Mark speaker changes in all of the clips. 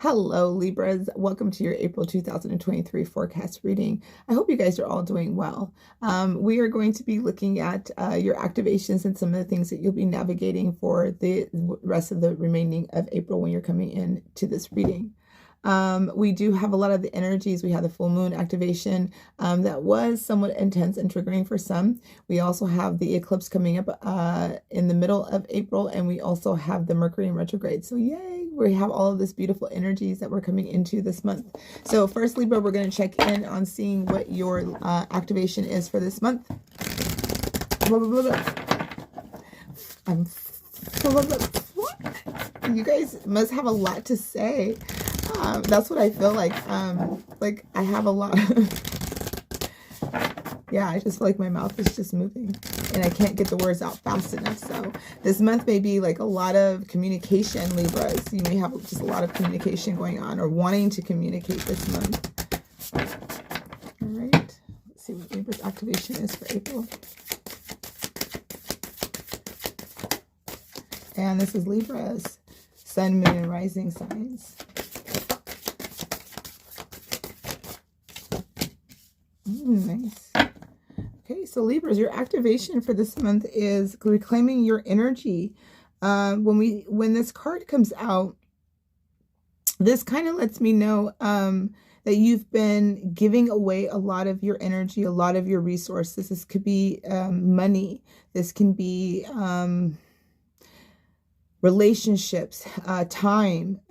Speaker 1: Hello, Libras. Welcome to your April 2023 forecast reading. I hope you guys are all doing well. We are going to be looking at your activations and some of the things that you'll be navigating for the rest of the remaining of April when you're coming in to this reading. We do have a lot of the energies. We have the full moon activation that was somewhat intense and triggering for some. We also have the eclipse coming up in the middle of April, and we also have the Mercury in retrograde. So yay, we have all of this beautiful energies that we're coming into this month. So first, Libra, we're going to check in on seeing what your activation is for this month. You guys must have a lot to say. That's what I feel like. Like I have a lot. Yeah, I just feel like my mouth is just moving and I can't get the words out fast enough. So this month may be like a lot of communication, Libras. You may have just a lot of communication going on or wanting to communicate this month. All right. Let's see what Libra's activation is for April. And this is Libra's sun, moon, and rising signs. Nice. Okay, so Libras, your activation for this month is reclaiming your energy. When this card comes out, this kind of lets me know that you've been giving away a lot of your energy, a lot of your resources. This could be money. This can be relationships, time,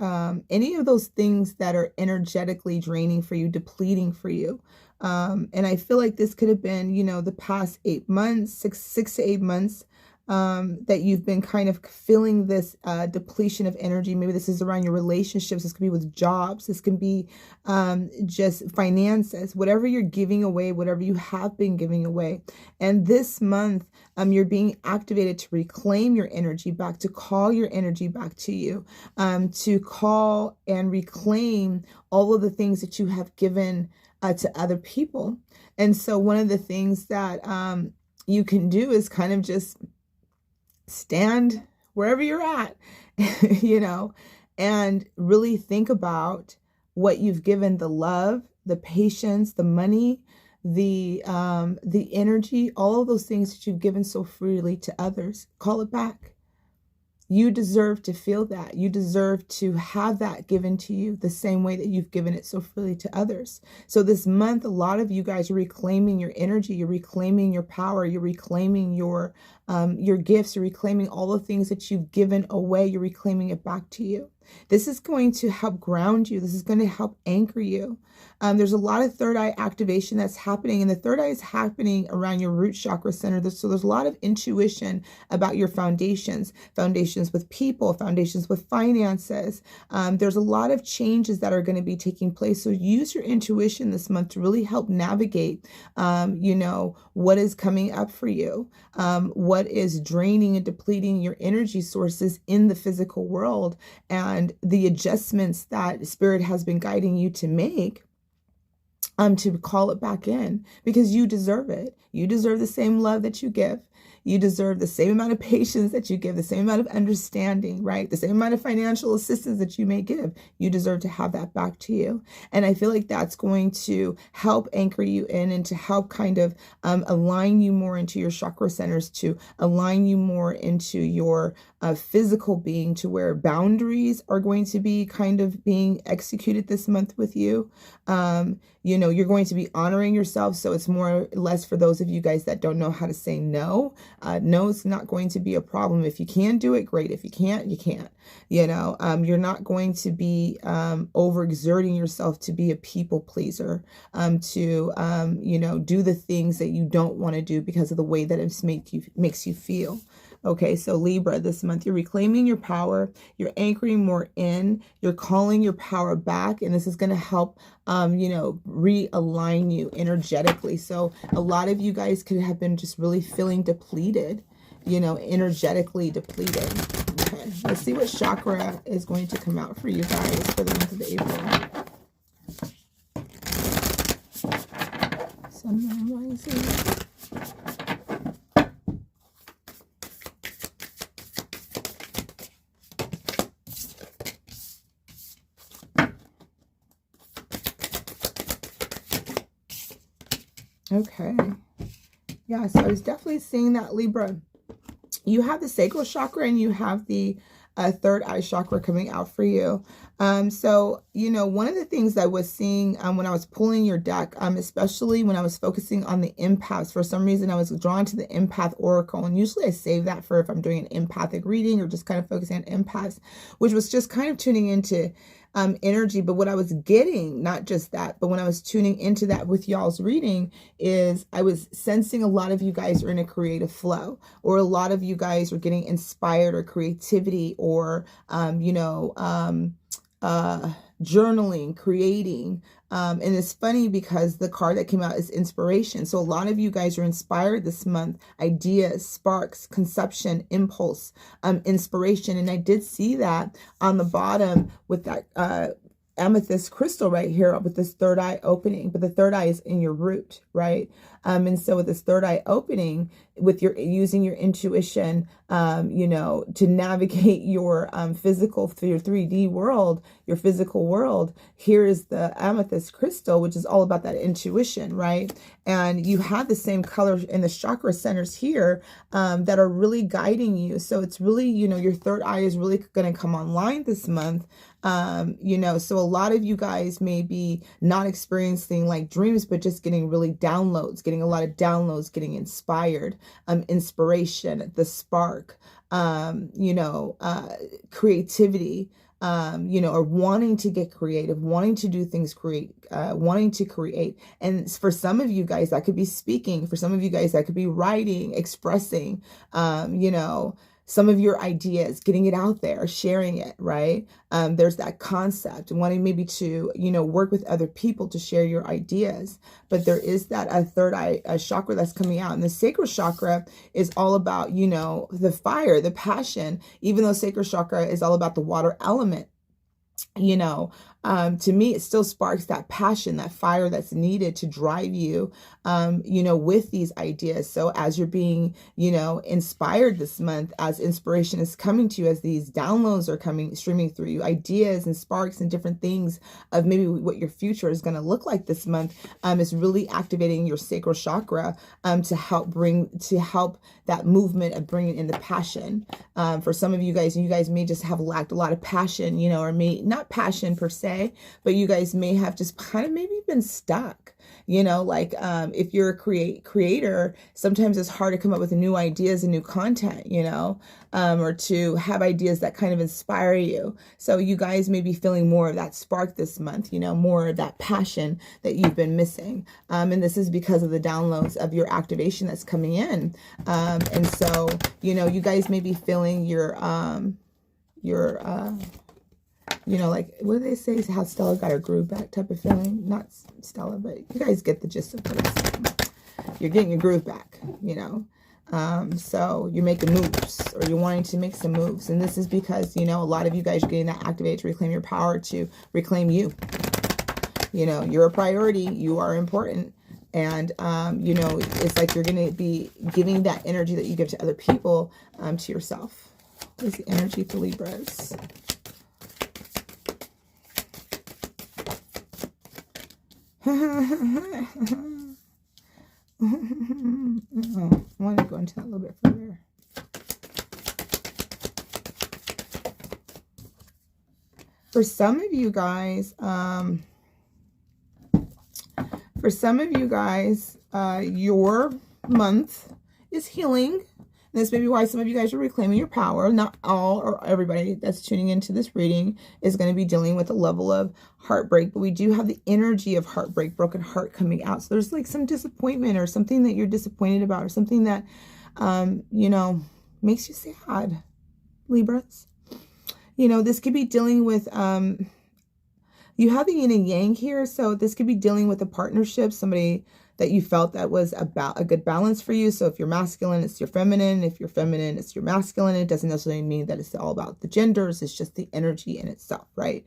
Speaker 1: any of those things that are energetically draining for you, depleting for you. And I feel like this could have been, you know, the past 8 months, six to 8 months, that you've been kind of feeling this depletion of energy. Maybe this is around your relationships. This could be with jobs. This can be just finances, whatever you're giving away, whatever you have been giving away. And this month, you're being activated to reclaim your energy back, to call your energy back to you, to call and reclaim all of the things that you have given to other people. And so one of the things that you can do is kind of just stand wherever you're at, you know, and really think about what you've given, the love, the patience, the money, the energy, all of those things that you've given so freely to others. Call it back. You deserve to feel that. You deserve to have that given to you the same way that you've given it so freely to others. So this month, a lot of you guys are reclaiming your energy. You're reclaiming your power. You're reclaiming your gifts. You're reclaiming all the things that you've given away. You're reclaiming it back to you. This is going to help ground you. This is going to help anchor you. There's a lot of third eye activation that's happening, and the third eye is happening around your root chakra center. So there's a lot of intuition about your foundations with people, foundations with finances. There's a lot of changes that are going to be taking place. So use your intuition this month to really help navigate, you know, what is coming up for you, what is draining and depleting your energy sources in the physical world, and the adjustments that Spirit has been guiding you to make, to call it back in, because you deserve it. You deserve the same love that you give. You deserve the same amount of patience that you give, the same amount of understanding, right? The same amount of financial assistance that you may give. You deserve to have that back to you. And I feel like that's going to help anchor you in and to help kind of align you more into your chakra centers, to align you more into your physical being, to where boundaries are going to be kind of being executed this month with you. You know, you're going to be honoring yourself. So it's more or less for those of you guys that don't know how to say no. No, it's not going to be a problem. If you can do it, great. If you can't, you can't. You know, you're not going to be overexerting yourself to be a people pleaser, to, you know, do the things that you don't want to do because of the way that it makes you feel. Okay, so Libra, this month, you're reclaiming your power, you're anchoring more in, you're calling your power back, and this is going to help, you know, realign you energetically. So a lot of you guys could have been just really feeling depleted, you know, energetically depleted. Okay, let's see what chakra is going to come out for you guys for the month of April. Sun, moon, rising. Okay. Yeah, so I was definitely seeing that, Libra. You have the sacral chakra and you have the third eye chakra coming out for you. So, you know, one of the things I was seeing when I was pulling your deck, especially when I was focusing on the empaths, for some reason I was drawn to the empath oracle. And usually I save that for if I'm doing an empathic reading or just kind of focusing on empaths, which was just kind of tuning into energy. But what I was getting, not just that, but when I was tuning into that with y'all's reading, is I was sensing a lot of you guys are in a creative flow, or a lot of you guys are getting inspired, or creativity, or, journaling, creating. And it's funny because the card that came out is inspiration. So a lot of you guys are inspired this month. Ideas, sparks, conception, impulse, inspiration. And I did see that on the bottom with that amethyst crystal right here with this third eye opening, but the third eye is in your root, right? And so with this third eye opening, with your using your intuition, to navigate your physical, through your 3D world, your physical world, here is the amethyst crystal, which is all about that intuition, right? And you have the same colors in the chakra centers here that are really guiding you. So it's really, your third eye is really going to come online this month. So a lot of you guys may be not experiencing like dreams, but just getting really downloads, getting a lot of downloads, getting inspired, inspiration, the spark, creativity, or wanting to get creative, wanting to do things, wanting to create. And for some of you guys, that could be speaking. For some of you guys, that could be writing, expressing, some of your ideas, getting it out there, sharing it, right? There's that concept, wanting maybe to, work with other people to share your ideas. But there is that third eye chakra that's coming out. And the sacral chakra is all about, the fire, the passion, even though sacral chakra is all about the water element. To me, it still sparks that passion, that fire that's needed to drive you, with these ideas. So as you're being, inspired this month, as inspiration is coming to you, as these downloads are streaming through you, ideas and sparks and different things of maybe what your future is going to look like this month, is really activating your sacral chakra, to help that movement of bringing in the passion. For some of you guys may just have lacked a lot of passion, or may not passion per se, but you guys may have just kind of maybe been stuck, if you're a creator, sometimes it's hard to come up with new ideas and new content, or to have ideas that kind of inspire you. So you guys may be feeling more of that spark this month, more of that passion that you've been missing. And this is because of the downloads of your activation that's coming in. And so, you guys may be feeling your like, what do they say? How Stella got her groove back type of feeling. Not Stella, but you guys get the gist of what I'm saying. You're getting your groove back, So you're making moves, or you're wanting to make some moves. And this is because, a lot of you guys are getting that activated to reclaim your power, to reclaim you. You're a priority. You are important. And, it's like you're going to be giving that energy that you give to other people to yourself. What is the energy for Libras? I want to go into that a little bit further. For some of you guys, your month is healing. And this may be why some of you guys are reclaiming your power. Not all or everybody that's tuning into this reading is going to be dealing with a level of heartbreak, but we do have the energy of heartbreak, broken heart coming out. So there's like some disappointment, or something that you're disappointed about, or something that, makes you sad, Libras. This could be dealing with, you have the yin and yang here. So this could be dealing with a partnership, somebody that you felt that was about a good balance for you. So if you're masculine, it's your feminine. If you're feminine, it's your masculine. It doesn't necessarily mean that it's all about the genders. It's just the energy in itself, right?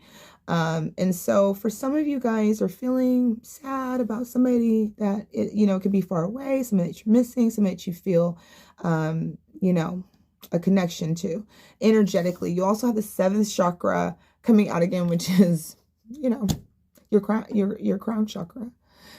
Speaker 1: And so for some of you guys are feeling sad about somebody that, could be far away, somebody that you're missing, somebody that you feel, a connection to energetically. You also have the 7th chakra coming out again, which is, your crown chakra.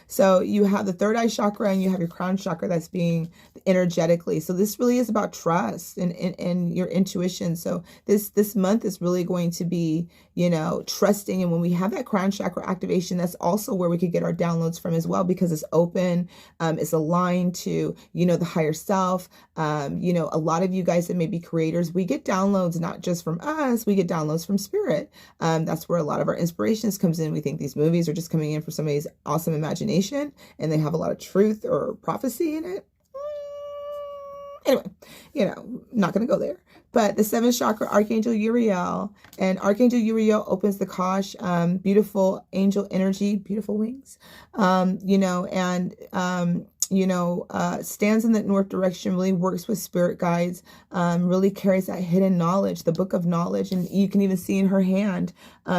Speaker 1: So you have the third eye chakra and you have your crown chakra that's being energetically. So this really is about trust and your intuition. So this month is really going to be, you know, trusting. And when we have that crown chakra activation, that's also where we could get our downloads from as well, because it's open, it's aligned to, you know, the higher self. You know, a lot of you guys that may be creators, we get downloads not just from us, we get downloads from spirit. That's where a lot of our inspirations comes in. We think these movies are just coming in for somebody's awesome imagination and they have a lot of truth or prophecy in it. Anyway, you know, not going to go there. But the seventh chakra, Archangel Uriel, and Archangel Uriel opens the Kosh, beautiful angel energy, beautiful wings, you know, and, you know, stands in that north direction, really works with spirit guides, really carries that hidden knowledge, the book of knowledge. And you can even see in her hand,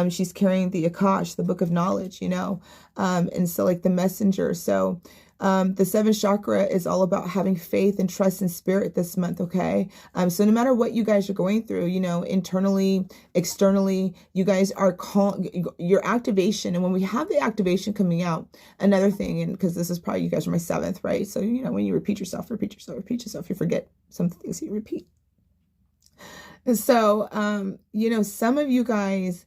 Speaker 1: she's carrying the Akash, the book of knowledge, you know, and so like the messenger. So the seventh chakra is all about having faith and trust in spirit this month, okay? So no matter what you guys are going through, you know, internally, externally, you guys are your activation. And when we have the activation coming out, another thing, and because this is probably, you guys are my seventh, right? So, you know, when you repeat yourself, you forget some things that you repeat. And so, you know, some of you guys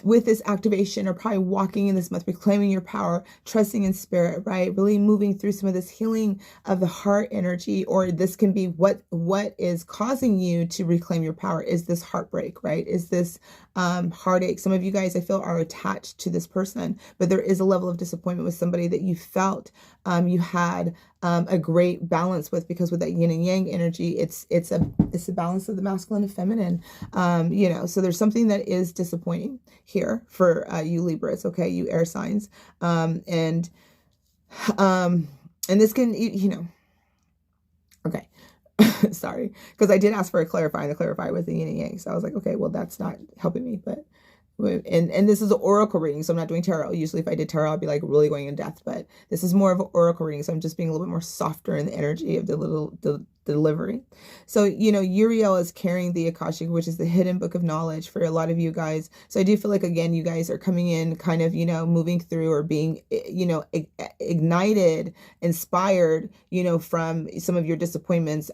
Speaker 1: with this activation are probably walking in this month, reclaiming your power, trusting in spirit, right? Really moving through some of this healing of the heart energy, or this can be what is causing you to reclaim your power is this heartbreak, right? Is this heartache. Some of you guys, I feel, are attached to this person, but there is a level of disappointment with somebody that you felt you had a great balance with, because with that yin and yang energy, it's a balance of the masculine and feminine, you know, so there's something that is disappointing here for you Libras, okay, you air signs, and this can, you know, okay. Sorry, because I did ask for a clarify, and the clarify was the yin and yang. So I was like, okay, well, that's not helping me. But and this is an oracle reading, so I'm not doing tarot. Usually if I did tarot, I'd be like really going in depth, but this is more of an oracle reading, so I'm just being a little bit more softer in the energy of the delivery. So, you know, Uriel is carrying the Akashic, which is the hidden book of knowledge for a lot of you guys. So I do feel like, again, you guys are coming in kind of, you know, moving through or being, you know, ignited, inspired, you know, from some of your disappointments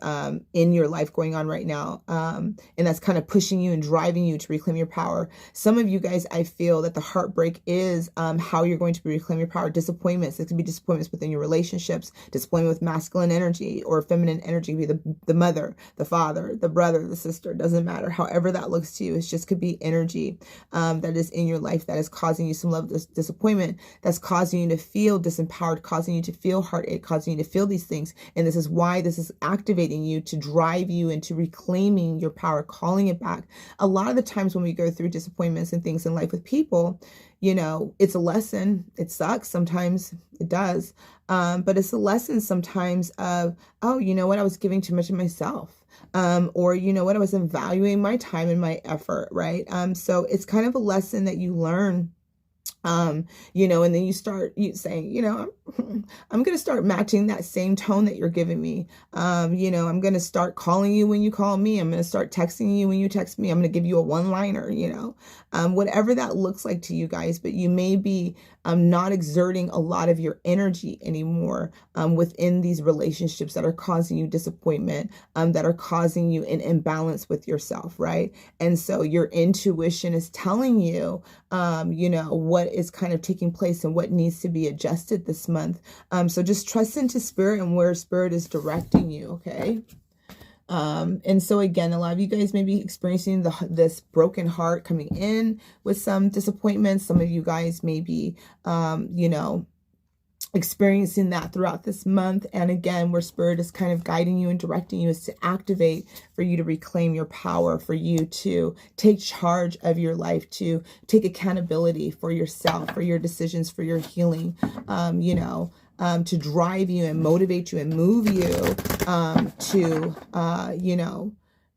Speaker 1: in your life going on right now. And that's kind of pushing you and driving you to reclaim your power. Some of you guys, I feel that the heartbreak is how you're going to reclaim your power. Disappointments. It could be disappointments within your relationships, disappointment with masculine energy or feminine energy. Be the mother, the father, the brother, the sister, doesn't matter. However that looks to you, it just could be energy that is in your life that is causing you some level of disappointment, that's causing you to feel disempowered, causing you to feel heartache, causing you to feel these things. And this is why this is activating you to drive you into reclaiming your power, calling it back. A lot of the times when we go through disappointments and things in life with people, you know, it's a lesson. It sucks. Sometimes it does. But it's a lesson sometimes of, oh, you know what? I was giving too much of myself. Or, you know what? I wasn't valuing my time and my effort. Right. So it's kind of a lesson that you learn, you know, and then you start saying, you know, I'm going to start matching that same tone that you're giving me. You know, I'm going to start calling you when you call me. I'm going to start texting you when you text me. I'm going to give you a one-liner, you know, whatever that looks like to you guys, but you may be not exerting a lot of your energy anymore within these relationships that are causing you disappointment, that are causing you an imbalance with yourself, right? And so your intuition is telling you, you know, what is kind of taking place and what needs to be adjusted this month. So just trust into spirit and where spirit is directing you, okay? And so again, a lot of you guys may be experiencing this broken heart coming in with some disappointments. Some of you guys may be, you know, experiencing that throughout this month. And again, where spirit is kind of guiding you and directing you is to activate for you to reclaim your power, for you to take charge of your life, to take accountability for yourself, for your decisions, for your healing, you know, to drive you and motivate you and move you to, you know,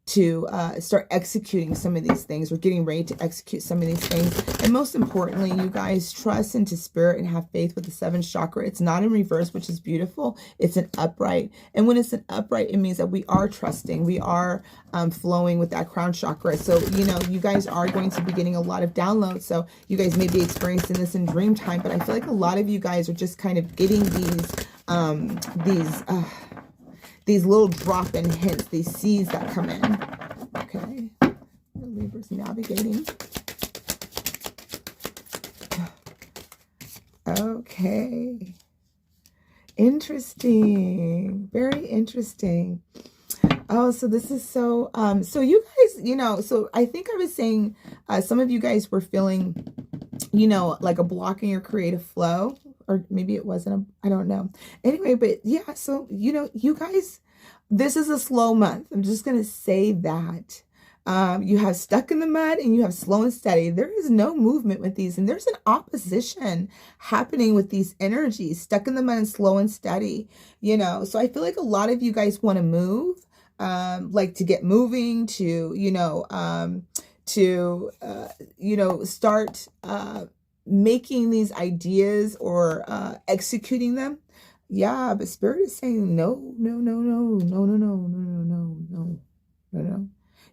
Speaker 1: to start executing some of these things. We're getting ready to execute some of these things. And most importantly, you guys, trust into spirit and have faith with the 7th chakra. It's not in reverse, which is beautiful. It's an upright. And when it's an upright, it means that we are trusting. We are flowing with that crown chakra. So, you know, you guys are going to be getting a lot of downloads. So you guys may be experiencing this in dream time, but I feel like a lot of you guys are just kind of getting these little drop-in hints, these seeds that come in. Okay, the Libra's navigating. Okay, interesting, very interesting. Oh, so this is so, so you guys, you know, so I think I was saying, some of you guys were feeling, you know, like a block in your creative flow. Or maybe it wasn't, I don't know. Anyway, but yeah, so, you know, you guys, this is a slow month. I'm just going to say that. You have stuck in the mud and you have slow and steady. There is no movement with these. And there's an opposition happening with these energies, stuck in the mud and slow and steady, you know. So I feel like a lot of you guys want to move, like to get moving, to, you know, start, making these ideas or executing them. Yeah, but spirit is saying no.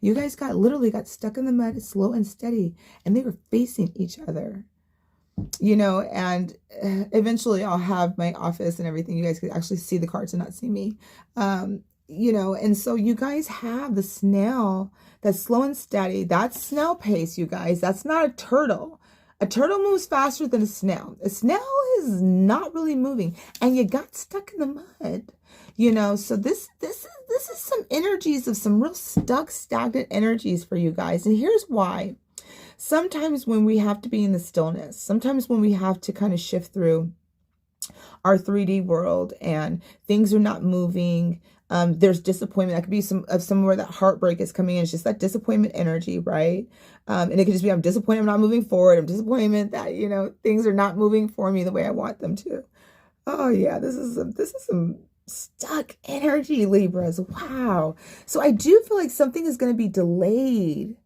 Speaker 1: You guys literally got stuck in the mud, slow and steady, and they were facing each other, you know. And eventually I'll have my office and everything. You guys could actually see the cards and not see me, you know. And so you guys have the snail that's slow and steady. That's snail pace, you guys. That's not a turtle. A turtle moves faster than a snail. A snail is not really moving, and you got stuck in the mud, you know. So this is some energies of some real stuck, stagnant energies for you guys. And here's why. Sometimes when we have to be in the stillness, sometimes when we have to kind of shift through our 3D world and things are not moving, there's disappointment. That could be somewhere that heartbreak is coming in. It's just that disappointment energy, right? And it could just be, I'm disappointed I'm not moving forward. I'm disappointed that, you know, things are not moving for me the way I want them to. Oh yeah, this is some stuck energy, Libras. Wow. So I do feel like something is going to be delayed.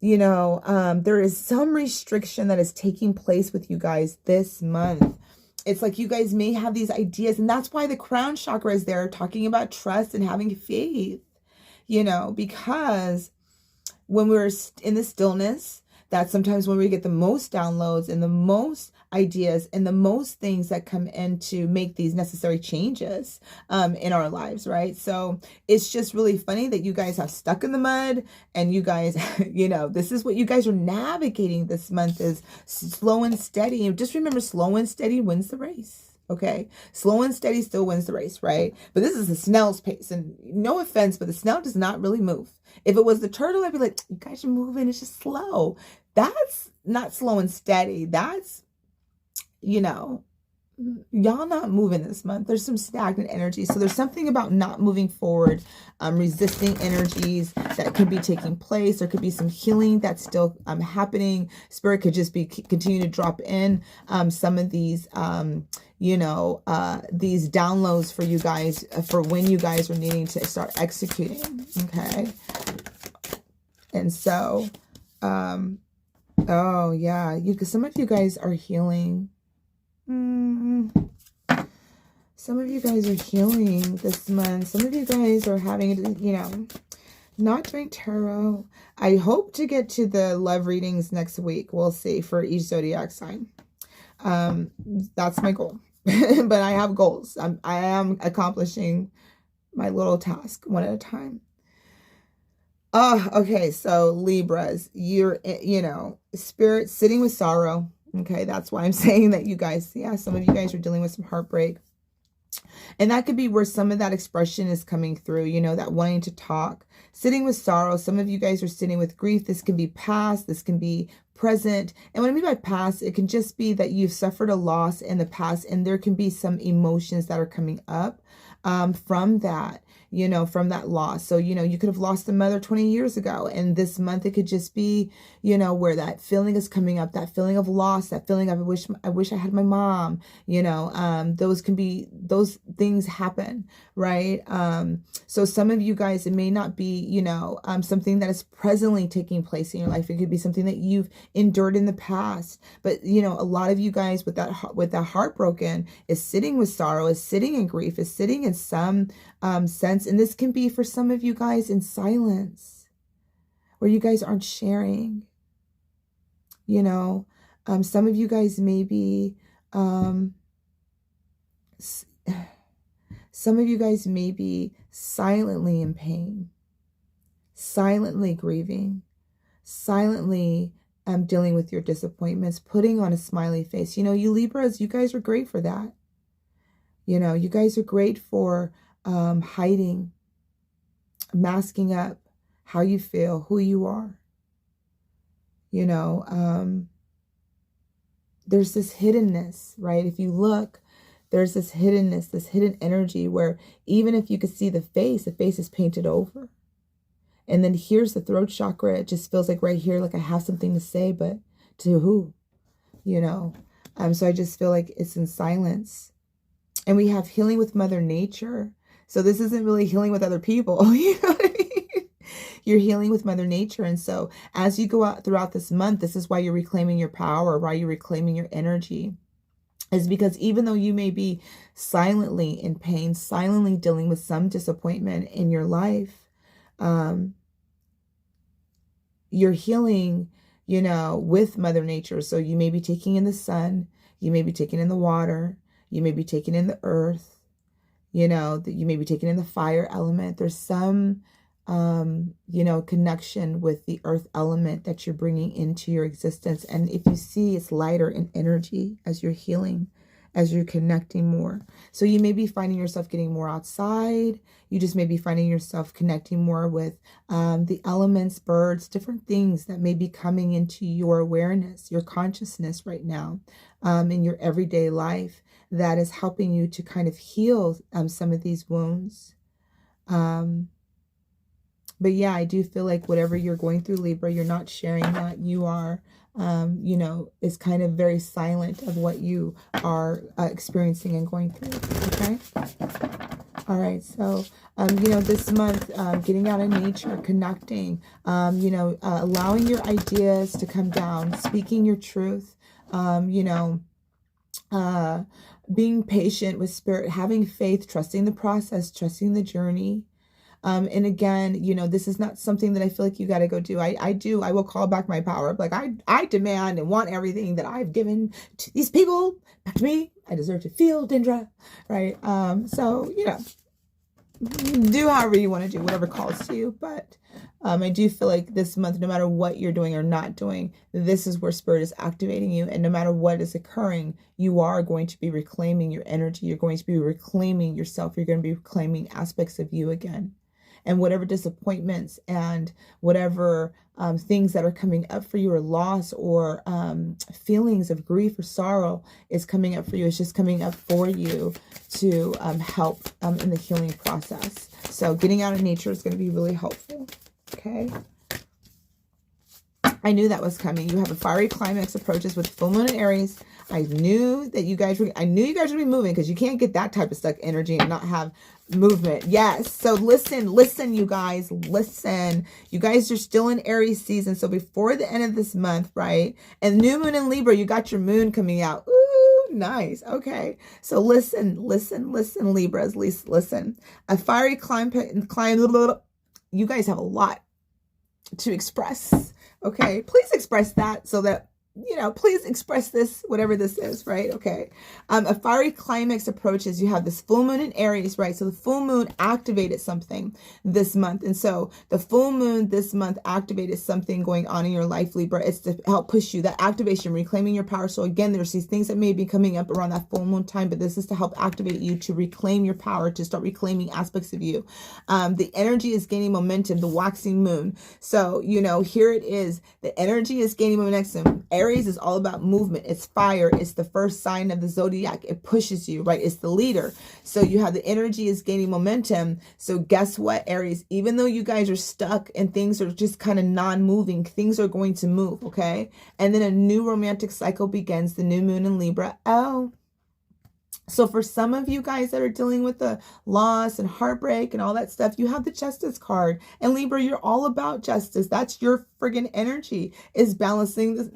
Speaker 1: You know, there is some restriction that is taking place with you guys this month. It's like you guys may have these ideas, and that's why the crown chakra is there, talking about trust and having faith, you know, because when we're in the stillness, that's sometimes when we get the most downloads and the most ideas and the most things that come in to make these necessary changes in our lives, right? So it's just really funny that you guys have stuck in the mud, and you guys, you know, this is what you guys are navigating this month, is slow and steady. And just remember, slow and steady wins the race. Okay, slow and steady still wins the race, right? But this is the snail's pace, and no offense, but the snail does not really move. If it was the turtle, I'd be like, you guys are moving, it's just slow. That's not slow and steady. That's, you know, y'all not moving this month. There's some stagnant energy. So there's something about not moving forward, resisting energies that could be taking place. There could be some healing that's still happening. Spirit could just be continue to drop in some of these, you know, these downloads for you guys, for when you guys are needing to start executing. Okay. And so, oh yeah, some of you guys are healing. Some of you guys are healing this month. Some of you guys are having, you know, not doing tarot. I hope to get to the love readings next week. We'll see, for each zodiac sign. That's my goal. But I have goals. I am accomplishing my little task one at a time. Oh, okay. So Libras, you're, you know, spirit sitting with sorrow. Okay, that's why I'm saying that you guys, yeah, some of you guys are dealing with some heartbreak. And that could be where some of that expression is coming through, you know, that wanting to talk. Sitting with sorrow, some of you guys are sitting with grief. This can be past, this can be present. And what I mean by past, it can just be that you've suffered a loss in the past, and there can be some emotions that are coming up. from that, from that loss. So, you could have lost a mother 20 years ago, and this month it could just be, where that feeling is coming up, that feeling of loss, that feeling of, I wish I had my mom, those things happen, right? So some of you guys, it may not be, something that is presently taking place in your life. It could be something that you've endured in the past, but, a lot of you guys with that heartbroken is sitting with sorrow, is sitting in grief, is sitting in some sense. And this can be for some of you guys in silence, where you guys aren't sharing. Some of you guys may be, silently in pain, silently grieving, silently dealing with your disappointments, putting on a smiley face. You Libras, you guys are great for that. You guys are great for hiding, masking up how you feel, who you are. There's this hiddenness, right? If you look, there's this hiddenness, this hidden energy where even if you could see the face is painted over. And then here's the throat chakra. It just feels like right here, like I have something to say, but to who? So I just feel like it's in silence. And we have healing with Mother Nature. So this isn't really healing with other people. You know what I mean? You're healing with Mother Nature. And so as you go out throughout this month, this is why you're reclaiming your power, why you're reclaiming your energy. Is because even though you may be silently in pain, silently dealing with some disappointment in your life, you're healing, with Mother Nature. So you may be taking in the sun, you may be taking in the water, you may be taking in the earth, you may be taking in the fire element. There's some, connection with the earth element that you're bringing into your existence. And if you see, it's lighter in energy as you're healing, as you're connecting more. So you may be finding yourself getting more outside. You just may be finding yourself connecting more with the elements, birds, different things that may be coming into your awareness, your consciousness right now, in your everyday life, that is helping you to kind of heal some of these wounds. But yeah, I do feel like whatever you're going through, Libra, you're not sharing that. You are, is kind of very silent of what you are experiencing and going through. Okay. All right. So, this month, getting out in nature, connecting, allowing your ideas to come down, speaking your truth, being patient with spirit, having faith, trusting the process, trusting the journey. And again, this is not something that I feel like you got to go do. I will call back my power. Like I demand and want everything that I've given to these people back to me. I deserve to feel, Dendra, right? So, do however you want to do, whatever calls to you. But I do feel like this month, no matter what you're doing or not doing, this is where spirit is activating you. And no matter what is occurring, you are going to be reclaiming your energy. You're going to be reclaiming yourself. You're going to be reclaiming aspects of you again. And whatever disappointments and whatever things that are coming up for you, or loss, or feelings of grief or sorrow is coming up for you, it's just coming up for you to help in the healing process. So getting out of nature is going to be really helpful. Okay. I knew that was coming. You have a fiery climax approaches with full moon in Aries. I knew you guys would be moving, because you can't get that type of stuck energy and not have movement. Yes. So listen, you guys, listen. You guys are still in Aries season. So before the end of this month, right? And new moon in Libra, you got your moon coming out. Ooh, nice. Okay. So listen, Libras, listen. A fiery climb. You guys have a lot to express. Okay. Please express that, so that, please express this, whatever this is, right? Okay. A fiery climax approaches. You have this full moon in Aries, right? So the full moon activated something this month. And so the full moon this month activated something going on in your life, Libra. It's to help push you, that activation, reclaiming your power. So again, there's these things that may be coming up around that full moon time, but this is to help activate you to reclaim your power, to start reclaiming aspects of you. The energy is gaining momentum, the waxing moon. So, here it is. The energy is gaining momentum. Aries is all about movement. It's fire. It's the first sign of the zodiac. It pushes you, right? It's the leader. So you have the energy is gaining momentum. So guess what, Aries? Even though you guys are stuck and things are just kind of non-moving, things are going to move, okay? And then a new romantic cycle begins, the new moon in Libra. Oh, so for some of you guys that are dealing with the loss and heartbreak and all that stuff, you have the Justice card. And Libra, you're all about justice. That's your friggin' energy, is balancing the,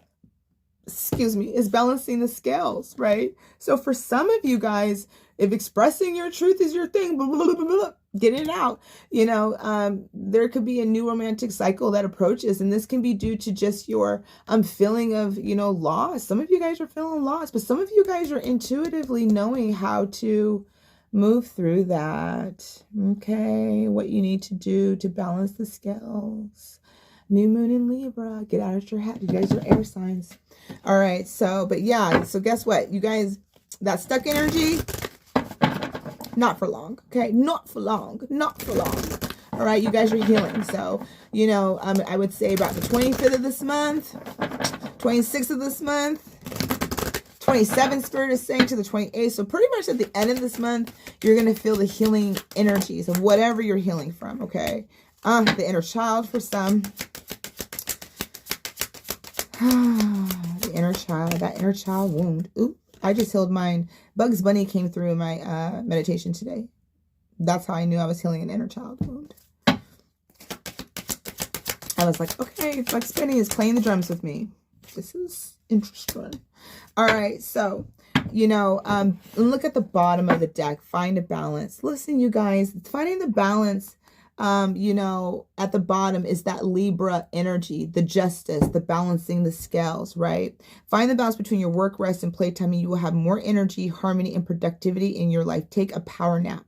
Speaker 1: is balancing the scales, right? So for some of you guys, if expressing your truth is your thing, blah, blah, blah, blah, blah, get it out. You know, there could be a new romantic cycle that approaches, and this can be due to just your feeling of, you know, loss. Some of you guys are feeling lost, but some of you guys are intuitively knowing how to move through that. Okay, what you need to do to balance the scales. New moon in Libra, get out of your head. You guys are air signs. All right, so, but yeah, so guess what? You guys, that stuck energy, not for long, okay? Not for long, not for long. All right, you guys are healing. So, you know, I would say about the 25th of this month, 26th of this month, 27th, Spirit is saying, to the 28th. So pretty much at the end of this month, you're going to feel the healing energies of whatever you're healing from, okay? The inner child for some. The inner child, that inner child wound. Oop, I just healed mine. Bugs Bunny came through in my meditation today. That's how I knew I was healing an inner child wound. I was like, okay, Bugs Bunny is playing the drums with me. This is interesting. All right, so, you know, look at the bottom of the deck. Find a balance. Listen, you guys, finding the balance, you know, at the bottom is that Libra energy, the justice, the balancing the scales, right? Find the balance between your work, rest, and playtime, and you will have more energy, harmony, and productivity in your life. Take a power nap.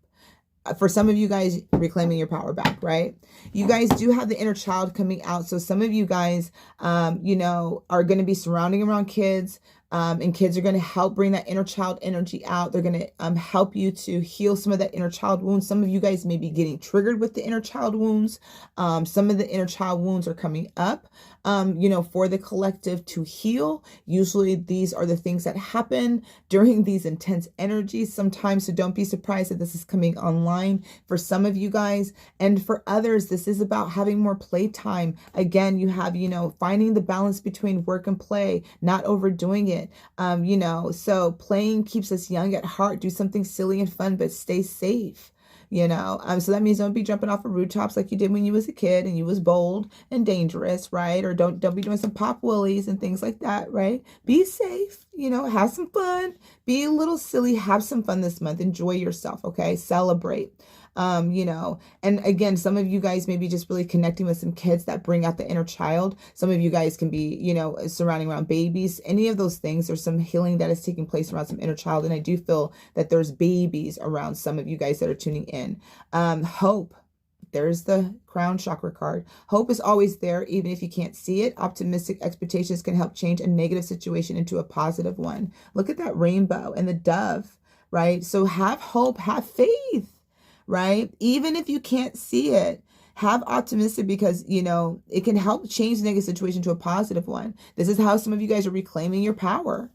Speaker 1: For some of you guys, reclaiming your power back, right? You guys do have the inner child coming out. So some of you guys, you know, are going to be surrounding around kids, and kids are going to help bring that inner child energy out. They're going to help you to heal some of that inner child wounds. Some of you guys may be getting triggered with the inner child wounds. Some of the inner child wounds are coming up, you know, for the collective to heal. Usually these are the things that happen during these intense energies sometimes. So don't be surprised that this is coming online for some of you guys. And for others, this is about having more playtime. Again, you have, you know, finding the balance between work and play, not overdoing it. You know, so playing keeps us young at heart. Do something silly and fun, but stay safe. You know, so that means don't be jumping off of rooftops like you did when you was a kid and you was bold and dangerous, right? Or don't be doing some pop willies and things like that, right? Be safe, you know, have some fun, be a little silly, have some fun this month, enjoy yourself, okay? Celebrate. You know, and again, some of you guys may be just really connecting with some kids that bring out the inner child. Some of you guys can be, you know, surrounding around babies. Any of those things, there's some healing that is taking place around some inner child. And I do feel that there's babies around some of you guys that are tuning in. Hope. There's the crown chakra card. Hope is always there, even if you can't see it. Optimistic expectations can help change a negative situation into a positive one. Look at that rainbow and the dove, right? So have hope, have faith. Right? Even if you can't see it, have optimistic, because, you know, it can help change the negative situation to a positive one. This is how some of you guys are reclaiming your power,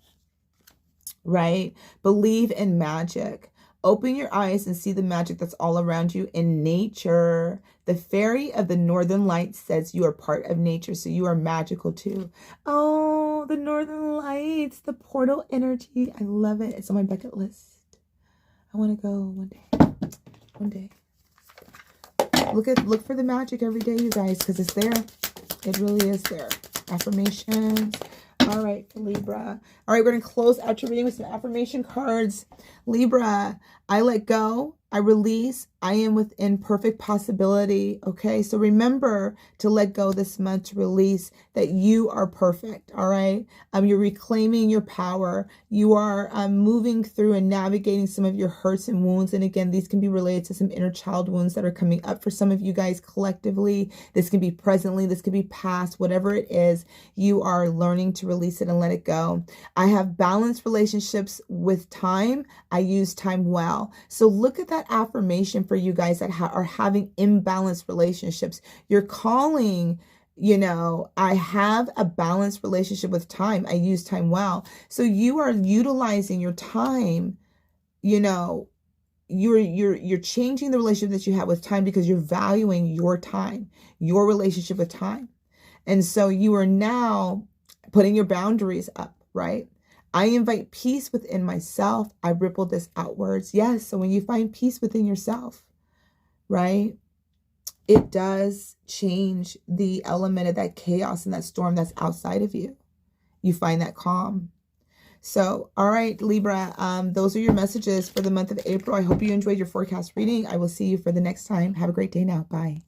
Speaker 1: right? Believe in magic. Open your eyes and see the magic that's all around you in nature. The fairy of the Northern Lights says you are part of nature, so you are magical too. Oh, the Northern Lights, the portal energy. I love it. It's on my bucket list. I want to go one day. One day. Look for the magic every day, you guys, because it's there. It really is there. Affirmations. All right, for Libra. All right, we're going to close out your reading with some affirmation cards. Libra, I let go. I release. I am within perfect possibility. Okay, so remember to let go this month, to release that you are perfect. All right, you're reclaiming your power. You are moving through and navigating some of your hurts and wounds. And again, these can be related to some inner child wounds that are coming up for some of you guys collectively. This can be presently, this could be past, whatever it is. You are learning to release it and let it go. I have balanced relationships with time. I use time well. So look at that affirmation for you guys that are having imbalanced relationships. You're calling You know, I have a balanced relationship with time. I use time well. So you are utilizing your time, you know, you're changing the relationship that you have with time because you're valuing your time, your relationship with time. And so you are now putting your boundaries up, right? I invite peace within myself. I ripple this outwards. Yes. So when you find peace within yourself, right, it does change the element of that chaos and that storm that's outside of you. You find that calm. So, all right, Libra, those are your messages for the month of April. I hope you enjoyed your forecast reading. I will see you for the next time. Have a great day now. Bye.